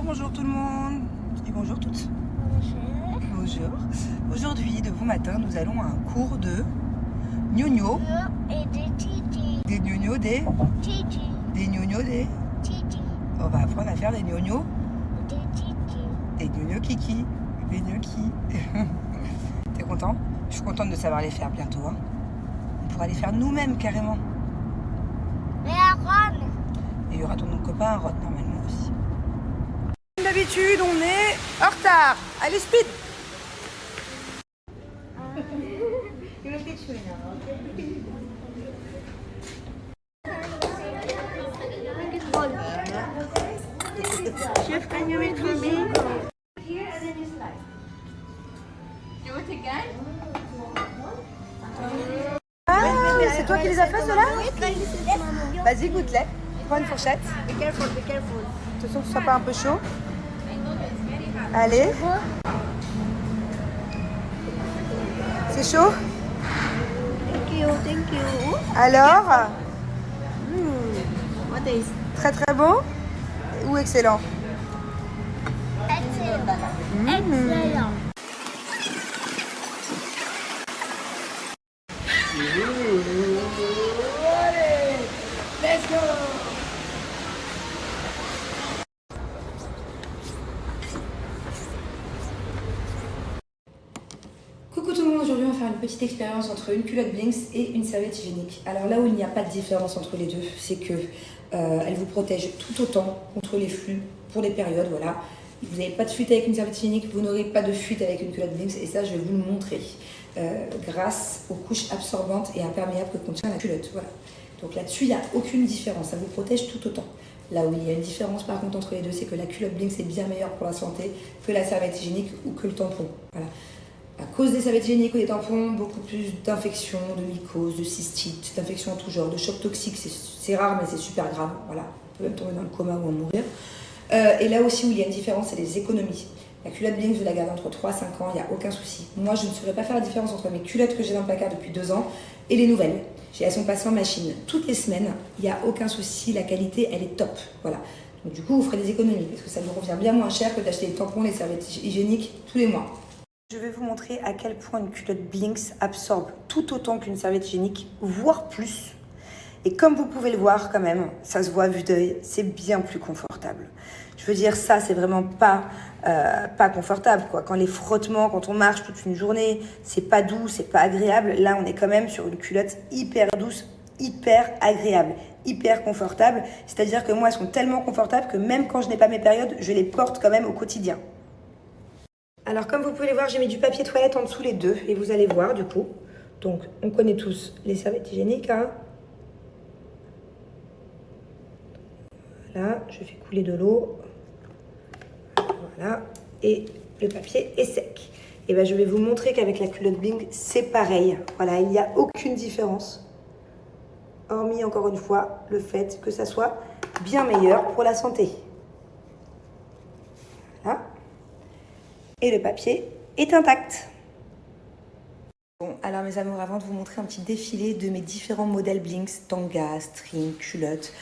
Bonjour tout le monde et bonjour toutes. Bonjour. Bonjour. Aujourd'hui, de bon matin, nous allons à un cours de gnogno. Et de Titi. Des gnognos des... Titi. Des gnognos des... Titi. On va apprendre à faire des gnognos. De Titi. Des gnognos kiki. Des gnocchis. T'es content? Je suis contente de savoir les faire bientôt. Hein. On pourra les faire nous-mêmes carrément. Mais Aaron. Et il y aura ton copain Rod normalement aussi. Comme d'habitude, on est en retard. Allez, speed! Chef, can you read for me? Here and then you slide. Do it again. Ah, c'est toi qui les as fait ceux-là? Vas-y, goûte-les. Prends une fourchette. Be careful, be careful. Attention que ce soit pas un peu chaud. Allez. C'est chaud? Thank you, thank you. Alors? What is? Très très bon? Ou excellent? Excellent. Excellent. Allez, let's go! Coucou tout le monde, aujourd'hui on va faire une petite expérience entre une culotte Blinks et une serviette hygiénique. Alors là où il n'y a pas de différence entre les deux, c'est que elle vous protège tout autant contre les flux pour les périodes, voilà. Vous n'avez pas de fuite avec une serviette hygiénique, vous n'aurez pas de fuite avec une culotte Blinks et ça je vais vous le montrer grâce aux couches absorbantes et imperméables que contient la culotte, voilà. Donc là-dessus il n'y a aucune différence, ça vous protège tout autant. Là où il y a une différence par contre entre les deux, c'est que la culotte Blinks est bien meilleure pour la santé que la serviette hygiénique ou que le tampon, voilà. À cause des serviettes hygiéniques ou des tampons, beaucoup plus d'infections, de mycoses, de cystites, d'infections en tout genre, de chocs toxiques, c'est rare mais c'est super grave, voilà, on peut même tomber dans le coma ou en mourir. Et là aussi où il y a une différence, c'est les économies. La culotte Blinks, je la garde entre 3 et 5 ans, il n'y a aucun souci. Moi, je ne saurais pas faire la différence entre mes culottes que j'ai dans le placard depuis 2 ans et les nouvelles. Elles sont passées en machine toutes les semaines, il n'y a aucun souci, la qualité, elle est top, voilà. Donc du coup, vous ferez des économies, parce que ça vous revient bien moins cher que d'acheter les tampons, les serviettes hygiéniques tous les mois. Je vais vous montrer à quel point une culotte Blinks absorbe tout autant qu'une serviette hygiénique, voire plus. Et comme vous pouvez le voir quand même, ça se voit à vue d'œil, c'est bien plus confortable. Je veux dire, ça, c'est vraiment pas confortable, quoi. Quand les frottements, quand on marche toute une journée, c'est pas doux, c'est pas agréable. Là, on est quand même sur une culotte hyper douce, hyper agréable, hyper confortable. C'est-à-dire que moi, elles sont tellement confortables que même quand je n'ai pas mes périodes, je les porte quand même au quotidien. Alors, comme vous pouvez le voir, j'ai mis du papier toilette en dessous les deux. Et vous allez voir, du coup. Donc, on connaît tous les serviettes hygiéniques, hein. Voilà, je fais couler de l'eau. Voilà, et le papier est sec. Et bien, je vais vous montrer qu'avec la culotte Blinks, c'est pareil. Voilà, il n'y a aucune différence. Hormis, encore une fois, le fait que ça soit bien meilleur pour la santé. Voilà. Et le papier est intact. Bon, alors mes amours, avant de vous montrer un petit défilé de mes différents modèles Blinks, tanga, string, culottes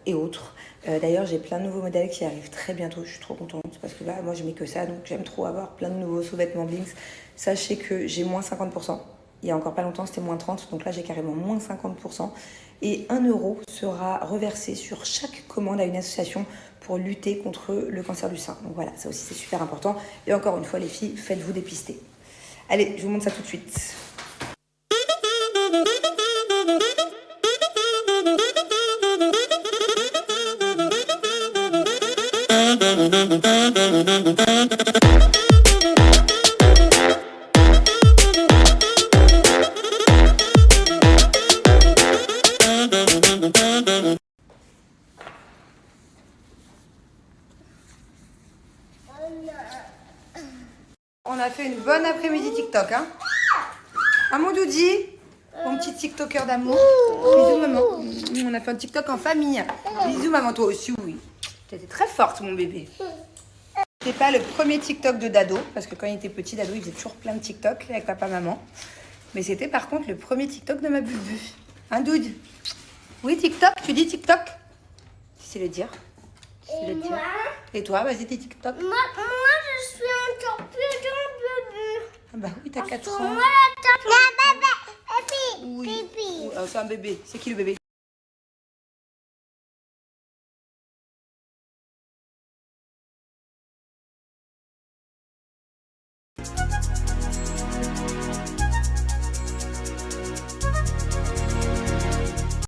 et autres. D'ailleurs, j'ai plein de nouveaux modèles qui arrivent très bientôt. Je suis trop contente parce que moi, je mets que ça, donc j'aime trop avoir plein de nouveaux sous-vêtements Blinks. Sachez que j'ai moins 50%. Il y a encore pas longtemps, c'était moins 30%. Donc là, j'ai carrément moins 50%. Et 1 € sera reversé sur chaque commande à une association pour lutter contre le cancer du sein. Donc voilà, ça aussi, c'est super important. Et encore une fois, les filles, faites-vous dépister. Allez, je vous montre ça tout de suite. On a fait une bonne après-midi TikTok, hein? Ah mon doudi, mon petit TikToker d'amour. Bisous maman. On a fait un TikTok en famille. Bisous maman, toi aussi, oui. Tu étais très forte mon bébé. C'était pas le premier TikTok de Dado, parce que quand il était petit, Dado, il faisait toujours plein de TikTok avec papa-maman. Mais c'était par contre le premier TikTok de ma bubu. Hein, Doud? Oui, TikTok? Tu dis TikTok? Tu sais le dire? Tu sais le dire? Et toi, vas-y, tes TikTok. Moi, je suis encore plus jeune bébé. Ah bah oui, t'as 4 ans. Moi, la table. Oui. C'est un bébé. C'est qui le bébé?